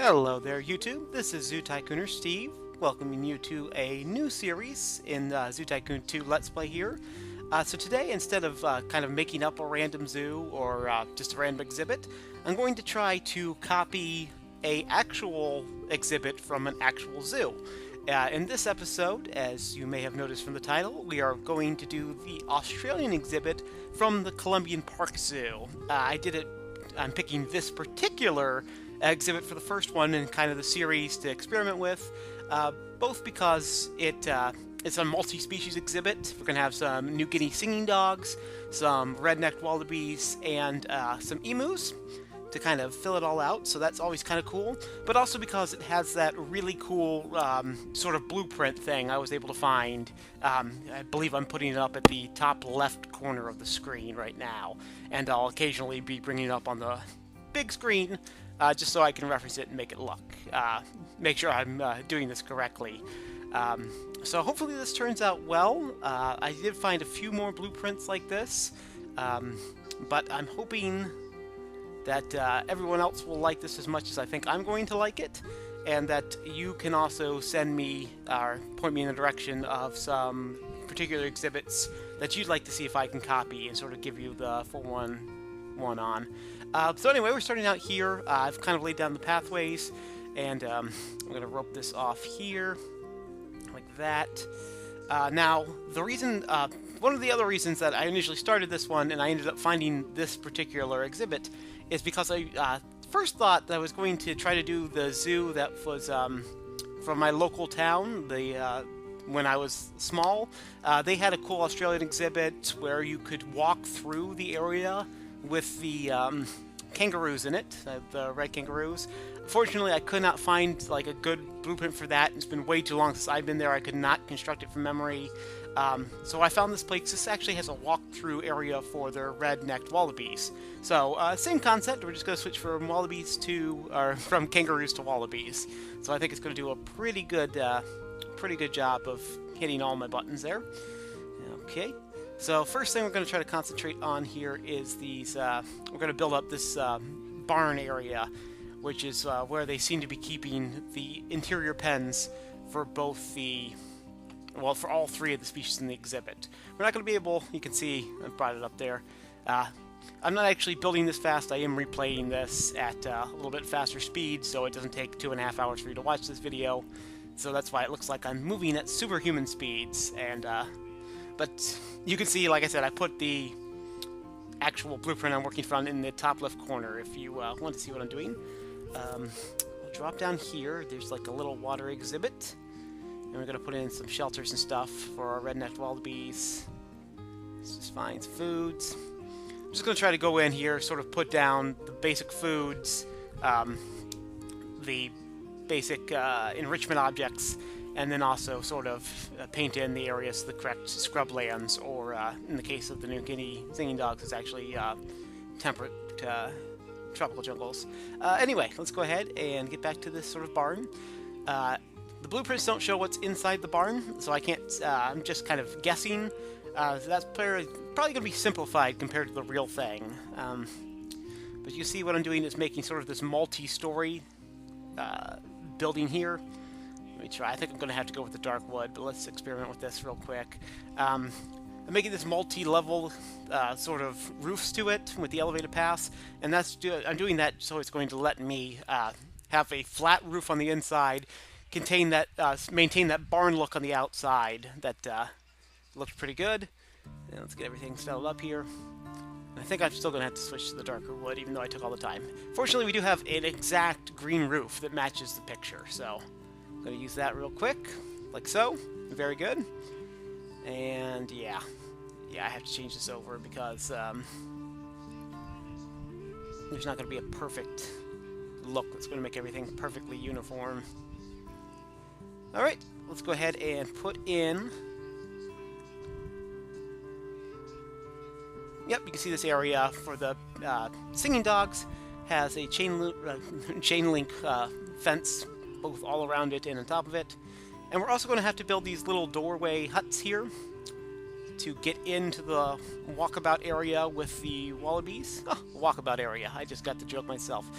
Hello there, YouTube. This is Tycooner Steve, welcoming you to a new series in Tycoon 2 Let's Play here. So today, instead of kind of making up a random zoo or just a random exhibit, I'm going to try to copy a actual exhibit from an actual zoo. In this episode, as you may have noticed from the title, we are going to do the Australian exhibit from the Columbian Park Zoo. I'm picking this particular exhibit for the first one in kind of the series to experiment with, both because it's a multi-species exhibit. We're going to have some New Guinea singing dogs, some red-necked wallabies, and some emus to kind of fill it all out, so that's always kind of cool, but also because it has that really cool sort of blueprint thing I was able to find. I believe I'm putting it up at the top left corner of the screen right now, and I'll occasionally be bringing it up on the big screen just so I can reference it and make it look, make sure I'm doing this correctly. So hopefully this turns out well. I did find a few more blueprints like this, but I'm hoping that everyone else will like this as much as I think I'm going to like it, and that you can also send me or point me in the direction of some particular exhibits that you'd like to see if I can copy and sort of give you the full one on. So anyway, we're starting out here. I've kind of laid down the pathways, and I'm going to rope this off here like that. Now, the reason, one of the other reasons that I initially started this one and I ended up finding this particular exhibit is because I first thought that I was going to try to do the zoo that was from my local town. When I was small, they had a cool Australian exhibit where you could walk through the area with the kangaroos in it, the red kangaroos. Fortunately, I could not find like a good blueprint for that. It's been way too long since I've been there. I could not construct it from memory. So I found this place. This actually has a walk-through area for their red-necked wallabies. So same concept. We're just going to switch from from kangaroos to wallabies. So I think it's going to do a pretty good job of hitting all my buttons there. Okay. So first thing we're going to try to concentrate on here is these. We're going to build up this barn area, which is where they seem to be keeping the interior pens for both for all three of the species in the exhibit. We're not going to be able, you can see, I brought it up there. I'm not actually building this fast. I am replaying this at a little bit faster speed, so it doesn't take 2.5 hours for you to watch this video. So that's why it looks like I'm moving at superhuman speeds. But you can see, like I said, I put the actual blueprint I'm working from in the top left corner if you want to see what I'm doing. We'll drop down here. There's like a little water exhibit. And we're going to put in some shelters and stuff for our red-necked wallabies. Let's just find some foods. I'm just going to try to go in here, sort of put down the basic foods, the basic enrichment objects, and then also sort of paint in the areas, the correct scrublands, or in the case of the New Guinea singing dogs, it's actually temperate tropical jungles. Anyway, let's go ahead and get back to this sort of barn. The blueprints don't show what's inside the barn, so I can't, I'm just kind of guessing. That's probably going to be simplified compared to the real thing. But you see what I'm doing is making sort of this multi-story building here. Let me try. I think I'm going to have to go with the dark wood, but let's experiment with this real quick. I'm making this multi-level sort of roofs to it with the elevated paths, and I'm doing that so it's going to let me have a flat roof on the inside, maintain that barn look on the outside. That looks pretty good. And let's get everything settled up here. I think I'm still going to have to switch to the darker wood, even though I took all the time. Fortunately, we do have an exact green roof that matches the picture, so I'm going to use that real quick, like so. Very good. And yeah, I have to change this over because there's not going to be a perfect look that's going to make everything perfectly uniform. Alright, let's go ahead and put in... Yep, you can see this area for the singing dogs has a chain link fence both all around it and on top of it. And we're also going to have to build these little doorway huts here to get into the walkabout area with the wallabies. Oh, walkabout area. I just got the joke myself.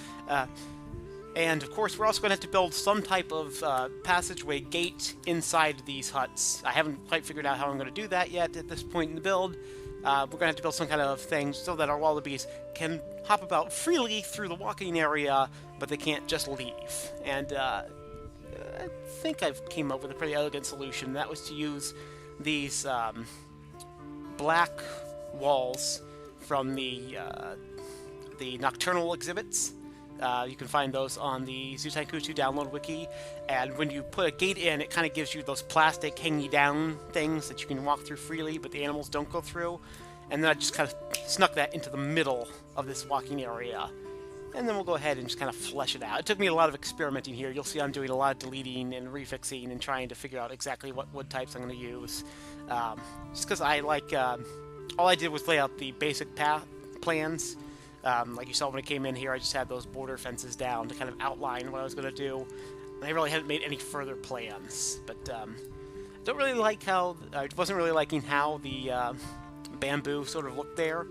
And of course, we're also going to have to build some type of passageway gate inside these huts. I haven't quite figured out how I'm going to do that yet at this point in the build. We're going to have to build some kind of thing so that our wallabies can hop about freely through the walking area, but they can't just leave. And I think I've came up with a pretty elegant solution. That was to use these black walls from the nocturnal exhibits. You can find those on the Zoo Tycoon 2 download wiki, and when you put a gate in, it kind of gives you those plastic hanging down things that you can walk through freely, but the animals don't go through. And then I just kind of snuck that into the middle of this walking area. And then we'll go ahead and just kind of flesh it out. It took me a lot of experimenting here. You'll see I'm doing a lot of deleting and refixing and trying to figure out exactly what wood types I'm going to use. Just because I like... all I did was lay out the basic path plans. Like you saw when I came in here, I just had those border fences down to kind of outline what I was going to do. And I really hadn't made any further plans. But don't really like how... I wasn't really liking how the bamboo sort of looked there.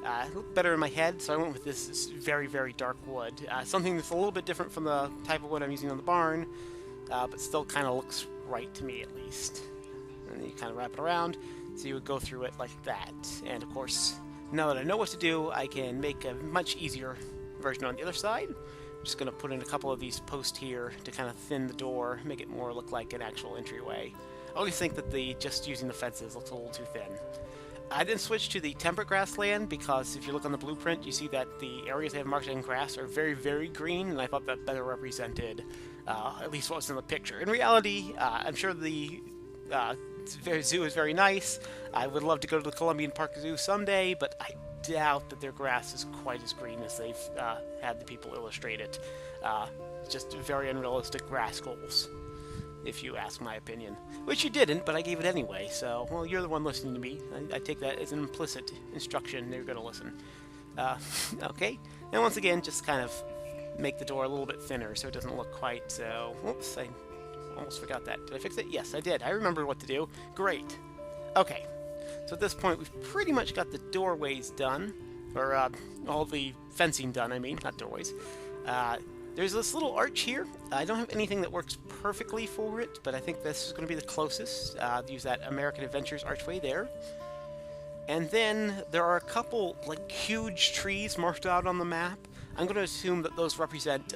It looked better in my head, so I went with this very, very dark wood. Something that's a little bit different from the type of wood I'm using on the barn, but still kind of looks right to me at least. And then you kind of wrap it around, so you would go through it like that. And of course, now that I know what to do, I can make a much easier version on the other side. I'm just going to put in a couple of these posts here to kind of thin the door, make it more look like an actual entryway. I always think that just using the fences looks a little too thin. I didn't switch to the Temperate Grassland because if you look on the blueprint, you see that the areas they have marked in grass are very, very green, and I thought that better represented at least what was in the picture. In reality, I'm sure the zoo is very nice. I would love to go to the Columbian Park Zoo someday, but I doubt that their grass is quite as green as they've had the people illustrate it. Just very unrealistic grass goals, if you ask my opinion. Which you didn't, but I gave it anyway, so, well, you're the one listening to me. I take that as an implicit instruction. You're going to listen. Okay, and once again, just kind of make the door a little bit thinner so it doesn't look quite so... Whoops, I almost forgot that. Did I fix it? Yes, I did. I remember what to do. Great. Okay, so at this point, we've pretty much got the doorways done, or all the fencing done, I mean, not doorways. There's this little arch here. I don't have anything that works perfectly for it, but I think this is going to be the closest. Use that American Adventures archway there. And then there are a couple, like, huge trees marked out on the map. I'm going to assume that those represent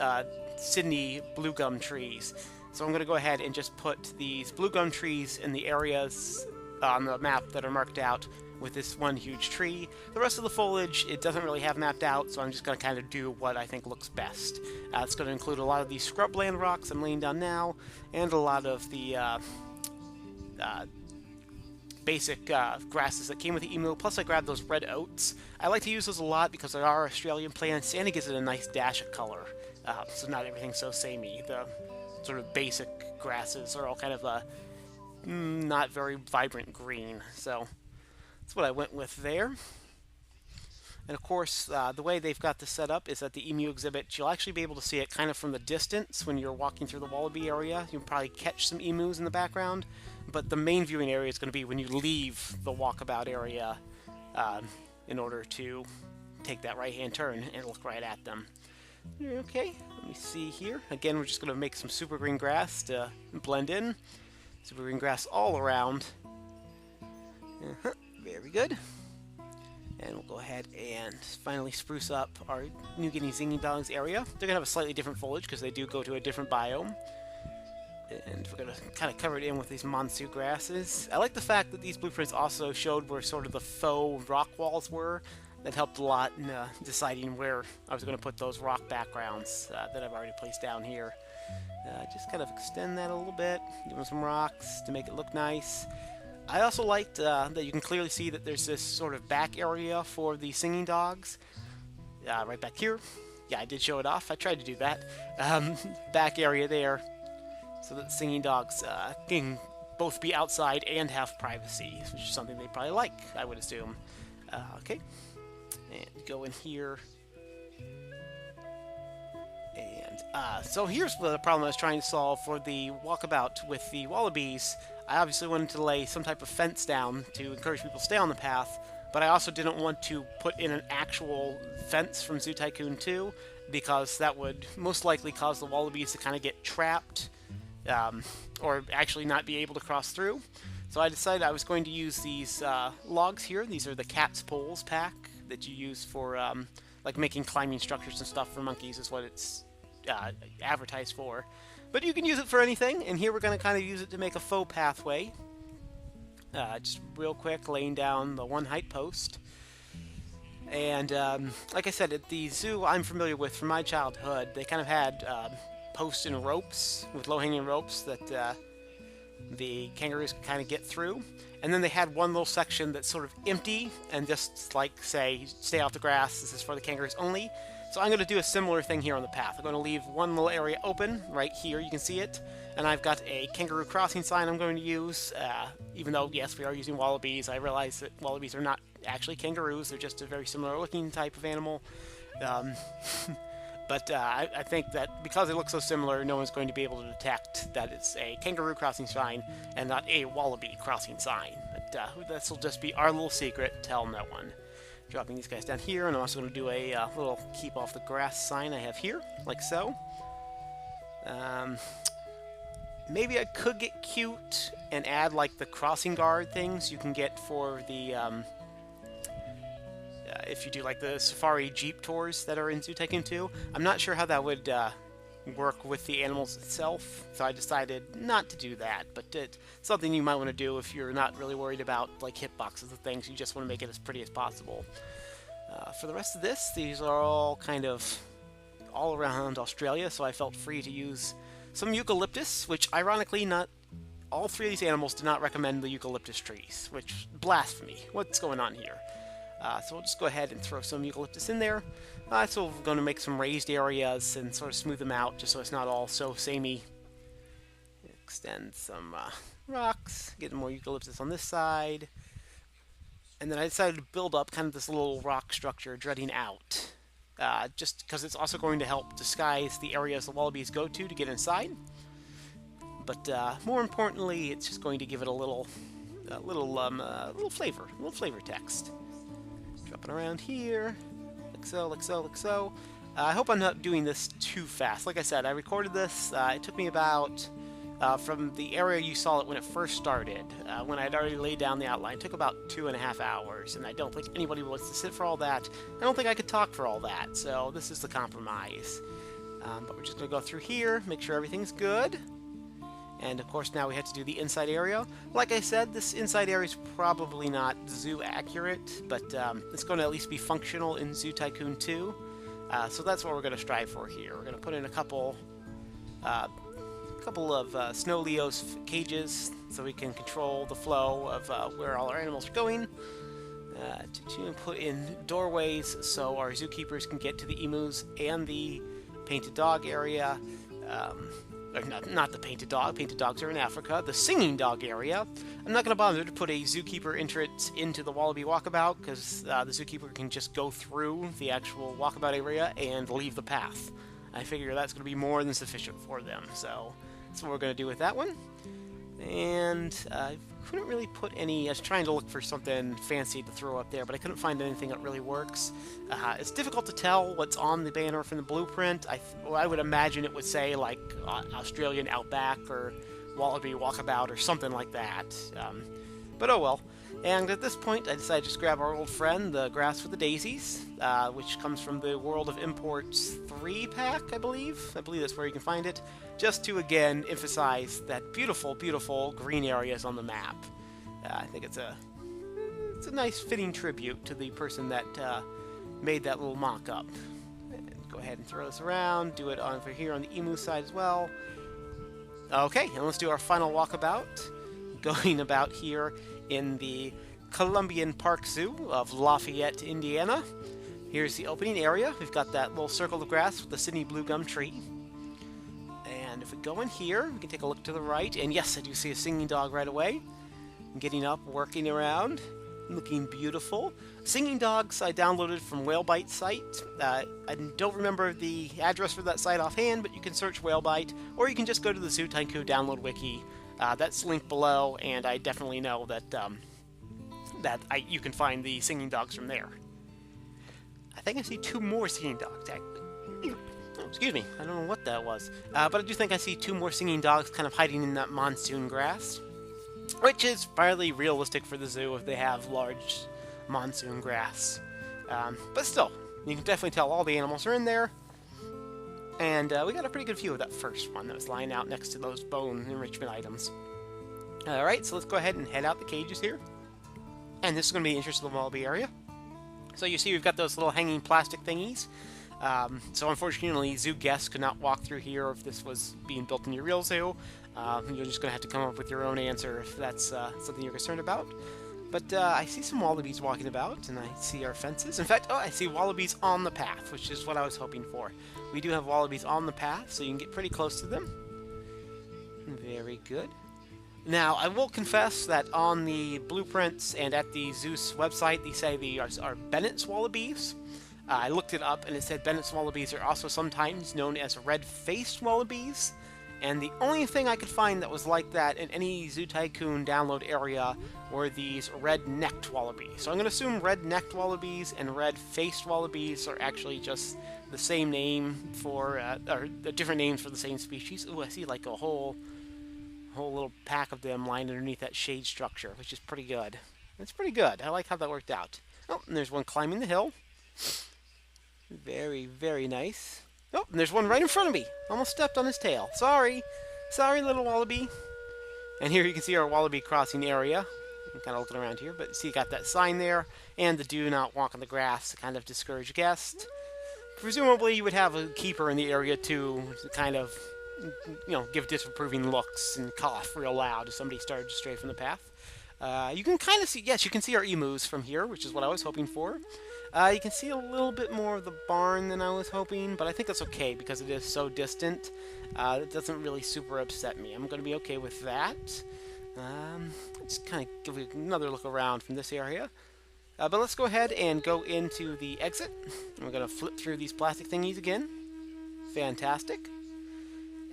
Sydney blue gum trees. So I'm going to go ahead and just put these blue gum trees in the areas on the map that are marked out with this one huge tree. The rest of the foliage, it doesn't really have mapped out, so I'm just going to kind of do what I think looks best. It's going to include a lot of these scrubland rocks I'm laying down now, and a lot of the basic grasses that came with the emu, plus I grabbed those red oats. I like to use those a lot because they are Australian plants, and it gives it a nice dash of color, so not everything's so samey. The sort of basic grasses are all kind of a not very vibrant green, so that's what I went with there. And of course, the way they've got this set up is that the Emu Exhibit, you'll actually be able to see it kind of from the distance when you're walking through the Wallaby area. You'll probably catch some emus in the background, but the main viewing area is going to be when you leave the walkabout area in order to take that right-hand turn and look right at them. Okay, let me see here. Again, we're just going to make some super green grass to blend in. Super green grass all around. Very good. And we'll go ahead and finally spruce up our New Guinea Zinging Dogs area. They're going to have a slightly different foliage because they do go to a different biome. And we're going to kind of cover it in with these Monsu grasses. I like the fact that these blueprints also showed where sort of the faux rock walls were. That helped a lot in deciding where I was going to put those rock backgrounds that I've already placed down here. Just kind of extend that a little bit, give them some rocks to make it look nice. I also liked that you can clearly see that there's this sort of back area for the singing dogs. Right back here. Yeah, I did show it off. I tried to do that. Back area there so that singing dogs can both be outside and have privacy, which is something they probably like, I would assume. Okay. And go in here. And so here's the problem I was trying to solve for the walkabout with the wallabies. I obviously wanted to lay some type of fence down to encourage people to stay on the path, but I also didn't want to put in an actual fence from Zoo Tycoon 2 because that would most likely cause the wallabies to kind of get trapped, or actually not be able to cross through. So I decided I was going to use these logs here. These are the cat's poles pack that you use for like making climbing structures and stuff for monkeys, is what it's advertised for. But you can use it for anything, and here we're going to kind of use it to make a faux pathway. Just real quick, laying down the one height post. And like I said, at the zoo I'm familiar with from my childhood, they kind of had posts and ropes with low-hanging ropes that the kangaroos could kind of get through. And then they had one little section that's sort of empty and just like say, stay off the grass, this is for the kangaroos only. So I'm going to do a similar thing here on the path. I'm going to leave one little area open right here, you can see it. And I've got a Kangaroo Crossing sign I'm going to use, even though, yes, we are using wallabies. I realize that wallabies are not actually kangaroos, they're just a very similar looking type of animal. But I think that because they look so similar, no one's going to be able to detect that it's a Kangaroo Crossing sign and not a Wallaby Crossing sign. But this will just be our little secret, tell no one. Dropping these guys down here, and I'm also going to do a little keep off the grass sign I have here, like so. Maybe I could get cute and add like the crossing guard things you can get for the if you do like the safari jeep tours that are in Zoo Tycoon 2. I'm not sure how that would work with the animals itself, so I decided not to do that, but it's something you might want to do if you're not really worried about like hitboxes and things. You just want to make it as pretty as possible. For the rest of this, these are all kind of all around Australia, so I felt free to use some eucalyptus, which ironically not all three of these animals do not recommend the eucalyptus trees, which blasphemy. What's going on here? So we'll just go ahead and throw some eucalyptus in there. So we're going to make some raised areas and sort of smooth them out just so it's not all so samey. Extend some rocks, get more eucalyptus on this side. And then I decided to build up kind of this little rock structure jutting out. Just because it's also going to help disguise the areas the wallabies go to get inside. But more importantly, it's just going to give it a little flavor text. Dropping around here, like so, like so, like so. I hope I'm not doing this too fast. Like I said, I recorded this. It took me about, from the area you saw it when it first started, when I'd already laid down the outline, it took about 2.5 hours, and I don't think anybody wants to sit for all that. I don't think I could talk for all that, so this is the compromise. But we're just going to go through here, make sure everything's good. And of course now we have to do the inside area. Like I said, this inside area is probably not zoo accurate, but it's going to at least be functional in Zoo Tycoon 2. So that's what we're going to strive for here. We're going to put in a couple of snow Leo's cages so we can control the flow of where all our animals are going. To put in doorways so our zookeepers can get to the emus and the painted dog area. Or not the painted dog. Painted dogs are in Africa. The singing dog area. I'm not going to bother to put a zookeeper entrance into the Wallaby walkabout because the zookeeper can just go through the actual walkabout area and leave the path. I figure that's going to be more than sufficient for them. So that's what we're going to do with that one. And I couldn't really put any. I was trying to look for something fancy to throw up there, but I couldn't find anything that really works. It's difficult to tell what's on the banner from the blueprint. I would imagine it would say like Australian Outback or Wallaby Walkabout or something like that. But oh well. And at this point, I decided to just grab our old friend, the Grass with the Daisies, which comes from the World of Imports 3 pack, I believe. I believe that's where you can find it. Just to, again, emphasize that beautiful, beautiful green areas on the map. I think it's a nice fitting tribute to the person that made that little mock-up. Go ahead and throw this around, do it over here on the emu side as well. Okay, and let's do our final walkabout. Going about here in the Columbian Park Zoo of Lafayette, Indiana. Here's the opening area. We've got that little circle of grass with the Sydney blue gum tree. And if we go in here, we can take a look to the right. And yes, I do see a singing dog right away. Getting up, working around, looking beautiful. Singing dogs I downloaded from Whalebite's site. I don't remember the address for that site offhand, but you can search Whalebite, or you can just go to the Zoo Tycoon download wiki. That's linked below, and I definitely know that you can find the singing dogs from there. I think I see 2 more singing dogs, actually. Excuse me, I don't know what that was. But I do think I see 2 more singing dogs kind of hiding in that monsoon grass, which is fairly realistic for the zoo if they have large monsoon grass. But still, you can definitely tell all the animals are in there. And we got a pretty good view of that first one that was lying out next to those bone enrichment items. Alright, so let's go ahead and head out the cages here. And this is going to be interesting in the Wallaby area. So you see we've got those little hanging plastic thingies. So unfortunately, zoo guests could not walk through here if this was being built in your real zoo. You're just going to have to come up with your own answer if that's something you're concerned about. But I see some wallabies walking about, and I see our fences. In fact, I see wallabies on the path, which is what I was hoping for. We do have wallabies on the path, so you can get pretty close to them. Very good. Now, I will confess that on the blueprints and at the Zeus website, they say they are Bennett's wallabies. I looked it up, and it said Bennett's wallabies are also sometimes known as red-faced wallabies. And the only thing I could find that was like that in any Zoo Tycoon download area were these red-necked wallabies. So I'm going to assume red-necked wallabies and red-faced wallabies are actually just the same name for, or different names for the same species. Ooh, I see like a whole little pack of them lying underneath that shade structure, which is pretty good. It's pretty good. I like how that worked out. Oh, and there's one climbing the hill. Very, very nice. Oh, and there's one right in front of me. Almost stepped on his tail. Sorry. Sorry, little wallaby. And here you can see our Wallaby Crossing area. I'm kind of looking around here, but see, you got that sign there, and the do not walk on the grass to kind of discourage guests. Presumably, you would have a keeper in the area, too, to kind of, give disapproving looks and cough real loud if somebody started to stray from the path. You can kind of see, yes, you can see our emus from here, which is what I was hoping for. You can see a little bit more of the barn than I was hoping, but I think that's okay because it is so distant. It doesn't really super upset me. I'm going to be okay with that. Let's kind of give you another look around from this area. But let's go ahead and go into the exit. We're going to flip through these plastic thingies again. Fantastic.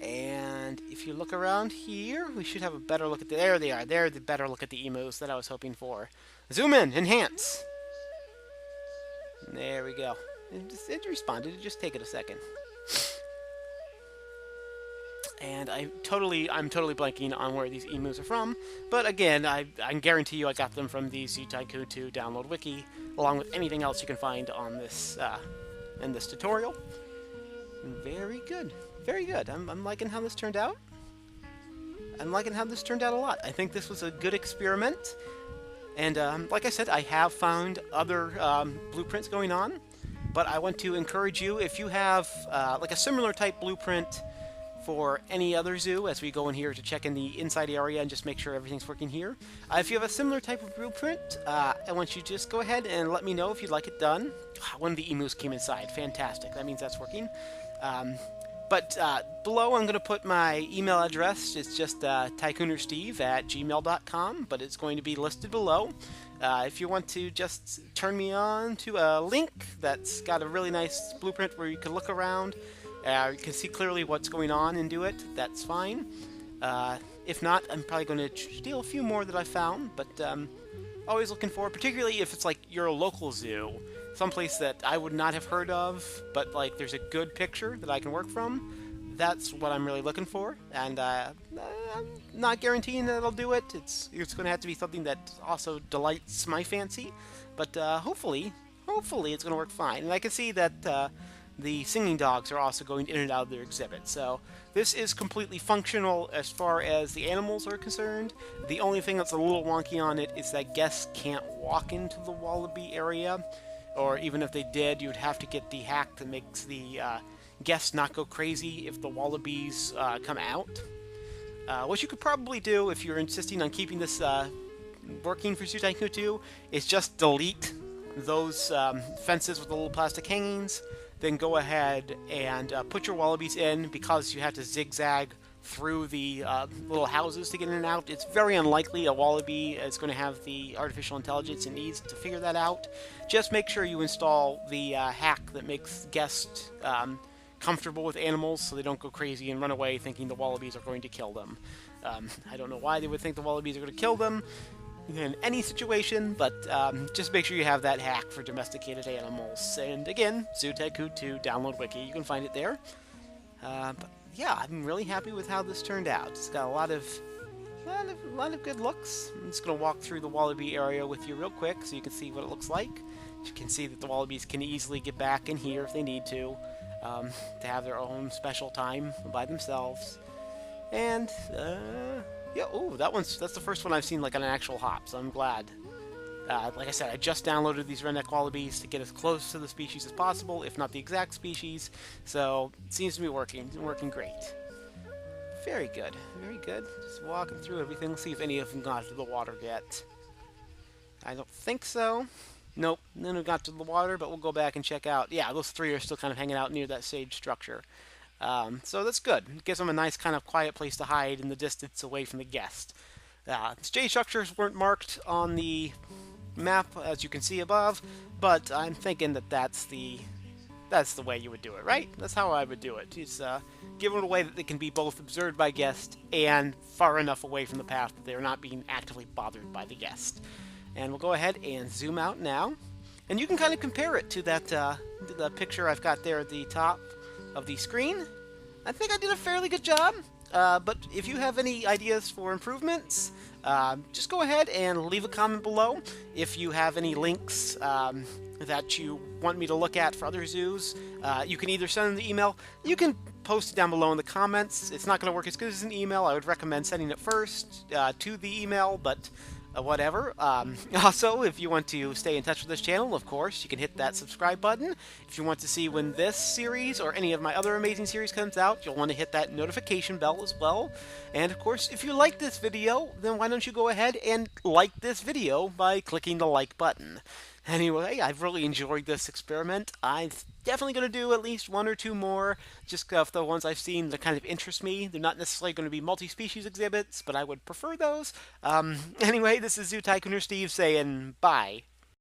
And if you look around here, we should have a better look at there they are. They're the better look at the emus that I was hoping for. Zoom in, enhance. There we go. It responded. It just take it a second. And I'm totally blanking on where these emus are from. But again, I can guarantee you I got them from the Zoo Tycoon 2 download wiki, along with anything else you can find on this in this tutorial. Very good. Very good. I'm liking how this turned out. I'm liking how this turned out a lot. I think this was a good experiment. And like I said, I have found other blueprints going on, but I want to encourage you, if you have like a similar type blueprint for any other zoo, as we go in here to check in the inside area and just make sure everything's working here. If you have a similar type of blueprint, I want you to just go ahead and let me know if you'd like it done. One of the emus came inside. Fantastic. That means that's working. But below, I'm going to put my email address. It's just tycoonersteve@gmail.com, but it's going to be listed below. If you want to just turn me on to a link that's got a really nice blueprint where you can look around, you can see clearly what's going on and do it, that's fine. If not, I'm probably going to steal a few more that I found, but always looking for, particularly if it's like your local zoo. Someplace that I would not have heard of, but like there's a good picture that I can work from. That's what I'm really looking for, and I'm not guaranteeing that it'll do it. It's going to have to be something that also delights my fancy, but hopefully it's going to work fine. And I can see that the singing dogs are also going in and out of their exhibit, so this is completely functional as far as the animals are concerned. The only thing that's a little wonky on it is that guests can't walk into the Wallaby area. Or even if they did, you'd have to get the hack that makes the guests not go crazy if the wallabies come out. What you could probably do if you're insisting on keeping this working for Zoo Tycoon 2 is just delete those fences with the little plastic hangings. Then go ahead and put your wallabies in, because you have to zigzag through the little houses to get in and out. It's very unlikely a wallaby is going to have the artificial intelligence it needs to figure that out. Just make sure you install the hack that makes guests comfortable with animals so they don't go crazy and run away thinking the wallabies are going to kill them. I don't know why they would think the wallabies are going to kill them in any situation, but just make sure you have that hack for domesticated animals. And again, Zoo Tycoon 2 download wiki, you can find it there. But yeah, I'm really happy with how this turned out. It's got a lot of good looks. I'm just going to walk through the Wallaby area with you real quick so you can see what it looks like. You can see that the Wallabies can easily get back in here if they need to have their own special time by themselves. And, yeah, ooh, that's the first one I've seen like on an actual hop, so I'm glad. Like I said, I just downloaded these redneck wallabies to get as close to the species as possible, if not the exact species, so it seems to be working great. Very good, very good. Just walking through everything, see if any of them got to the water yet. I don't think so. Nope, none have got to the water, but we'll go back and check out. Yeah, those three are still kind of hanging out near that sage structure. So that's good. It gives them a nice kind of quiet place to hide in the distance away from the guest. The stage structures weren't marked on the map, as you can see above, but I'm thinking that that's the way you would do it, right? That's how I would do it. It's give it a way that they can be both observed by guests and far enough away from the path that they're not being actively bothered by the guest. And we'll go ahead and zoom out now, and you can kind of compare it to that the picture I've got there at the top of the screen. I think I did a fairly good job, but if you have any ideas for improvements, just go ahead and leave a comment below. If you have any links that you want me to look at for other zoos, you can either send them the email, you can post it down below in the comments. It's not going to work as good as an email. I would recommend sending it first to the email, but whatever. Also, if you want to stay in touch with this channel, of course, you can hit that subscribe button. If you want to see when this series or any of my other amazing series comes out, you'll want to hit that notification bell as well. And of course, if you like this video, then why don't you go ahead and like this video by clicking the like button. Anyway, I've really enjoyed this experiment. I'm definitely going to do at least one or two more, just of the ones I've seen that kind of interest me. They're not necessarily going to be multi-species exhibits, but I would prefer those. Anyway, this is Zoo Tycooner Steve saying bye.